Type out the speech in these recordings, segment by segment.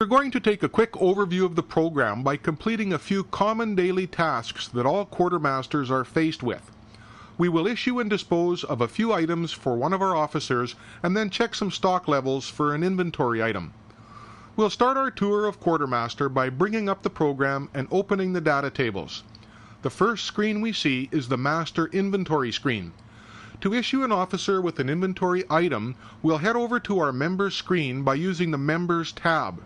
We're going to take a quick overview of the program by completing a few common daily tasks that all quartermasters are faced with. We will issue and dispose of a few items for one of our officers and then check some stock levels for an inventory item. We'll start our tour of Quartermaster by bringing up the program and opening the data tables. The first screen we see is the Master Inventory screen. To issue an officer with an inventory item, we'll head over to our Members screen by using the Members tab.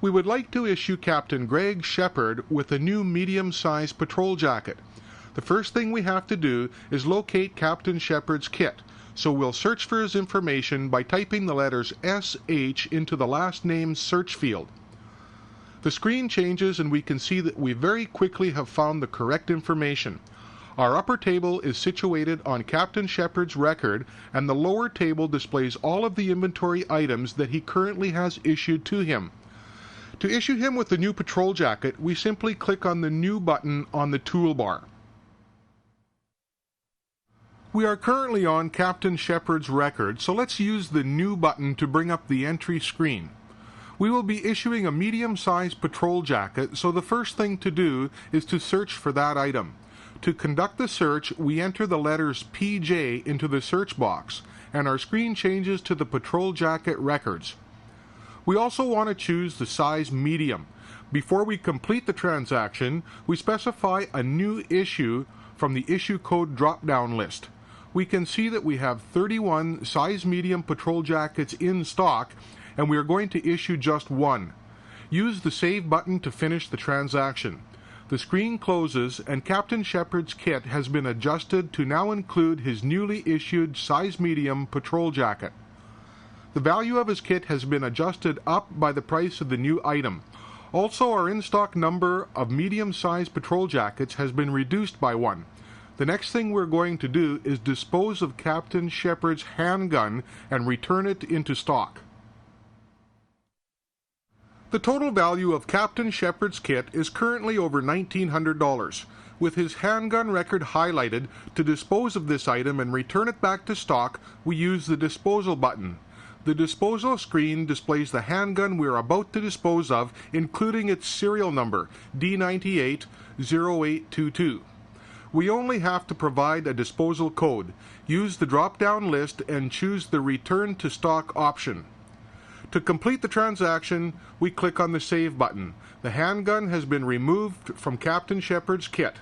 We would like to issue Captain Greg Shepard with a new medium-sized patrol jacket. The first thing we have to do is locate Captain Shepard's kit, so we'll search for his information by typing the letters SH into the last name search field. The screen changes and we can see that we very quickly have found the correct information. Our upper table is situated on Captain Shepard's record, and the lower table displays all of the inventory items that he currently has issued to him. To issue him with the new patrol jacket, we simply click on the New button on the toolbar. We are currently on Captain Shepard's record, so let's use the New button to bring up the entry screen. We will be issuing a medium-sized patrol jacket, so the first thing to do is to search for that item. To conduct the search, we enter the letters PJ into the search box, and our screen changes to the patrol jacket records. We also want to choose the size medium. Before we complete the transaction, we specify a new issue from the issue code drop-down list. We can see that we have 31 size medium patrol jackets in stock, and we are going to issue just one. Use the Save button to finish the transaction. The screen closes and Captain Shepard's kit has been adjusted to now include his newly issued size medium patrol jacket. The value of his kit has been adjusted up by the price of the new item. Also, our in-stock number of medium-sized patrol jackets has been reduced by 1. The next thing we're going to do is dispose of Captain Shepard's handgun and return it into stock. The total value of Captain Shepard's kit is currently over $1,900. With his handgun record highlighted, to dispose of this item and return it back to stock, we use the Disposal button. The disposal screen displays the handgun we are about to dispose of, including its serial number, D980822. We only have to provide a disposal code. Use the drop-down list and choose the Return to Stock option. To complete the transaction, we click on the Save button. The handgun has been removed from Captain Shepard's kit.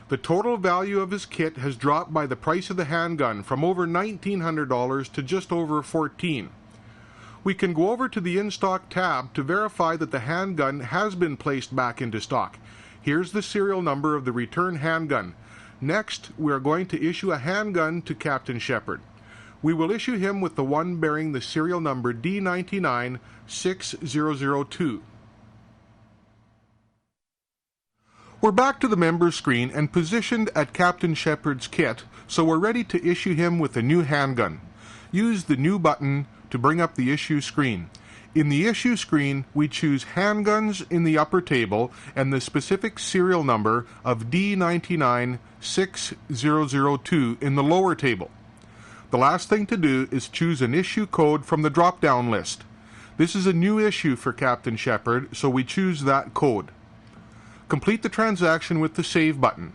The total value of his kit has dropped by the price of the handgun from over $1,900 to just over $14. We can go over to the In-Stock tab to verify that the handgun has been placed back into stock. Here's the serial number of the return handgun. Next, we are going to issue a handgun to Captain Shepard. We will issue him with the one bearing the serial number D996002. We're back to the Members screen and positioned at Captain Shepard's kit, so we're ready to issue him with a new handgun. Use the New button to bring up the issue screen. In the issue screen, we choose handguns in the upper table and the specific serial number of D996002 in the lower table. The last thing to do is choose an issue code from the drop-down list. This is a new issue for Captain Shepard, so we choose that code. Complete the transaction with the Save button.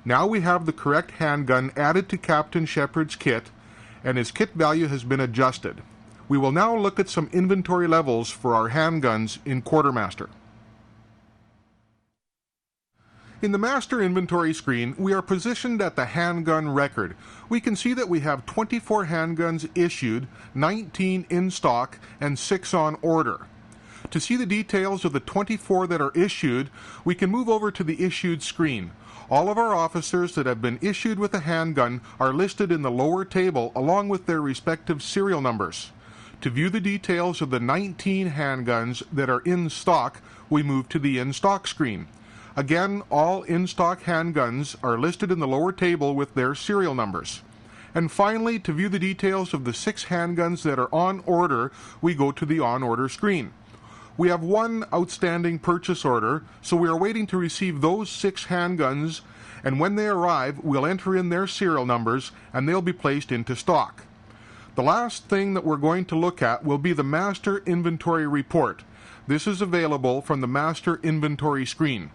Now we have the correct handgun added to Captain Shepard's kit, and his kit value has been adjusted. We will now look at some inventory levels for our handguns in Quartermaster. In the Master Inventory screen, we are positioned at the handgun record. We can see that we have 24 handguns issued, 19 in stock, and 6 on order. To see the details of the 24 that are issued, we can move over to the Issued screen. All of our officers that have been issued with a handgun are listed in the lower table along with their respective serial numbers. To view the details of the 19 handguns that are in stock, we move to the In Stock screen. Again, all in-stock handguns are listed in the lower table with their serial numbers. And finally, to view the details of the 6 handguns that are on order, we go to the On Order screen. We have one outstanding purchase order, so we are waiting to receive those 6 handguns, and when they arrive, we'll enter in their serial numbers, and they'll be placed into stock. The last thing that we're going to look at will be the Master Inventory Report. This is available from the Master Inventory screen.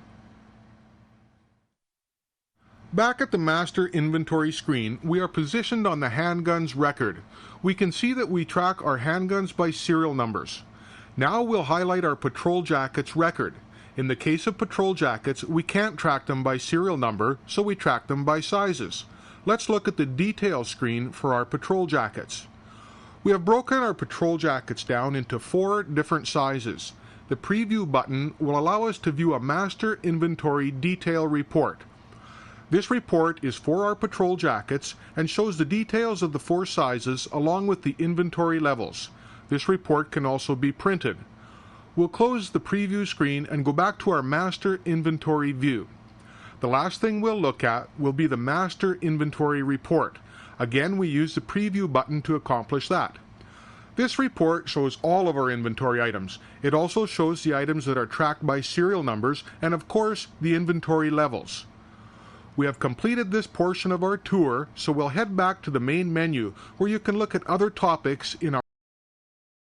Back at the Master Inventory screen, we are positioned on the handguns record. We can see that we track our handguns by serial numbers. Now we'll highlight our patrol jackets record. In the case of patrol jackets, we can't track them by serial number, so we track them by sizes. Let's look at the details screen for our patrol jackets. We have broken our patrol jackets down into 4 different sizes. The preview button will allow us to view a Master Inventory detail report. This report is for our patrol jackets and shows the details of the 4 sizes along with the inventory levels. This report can also be printed. We'll close the preview screen and go back to our Master Inventory view. The last thing we'll look at will be the Master Inventory report. Again, we use the preview button to accomplish that. This report shows all of our inventory items. It also shows the items that are tracked by serial numbers and, of course, the inventory levels. We have completed this portion of our tour, so we'll head back to the main menu where you can look at other topics in our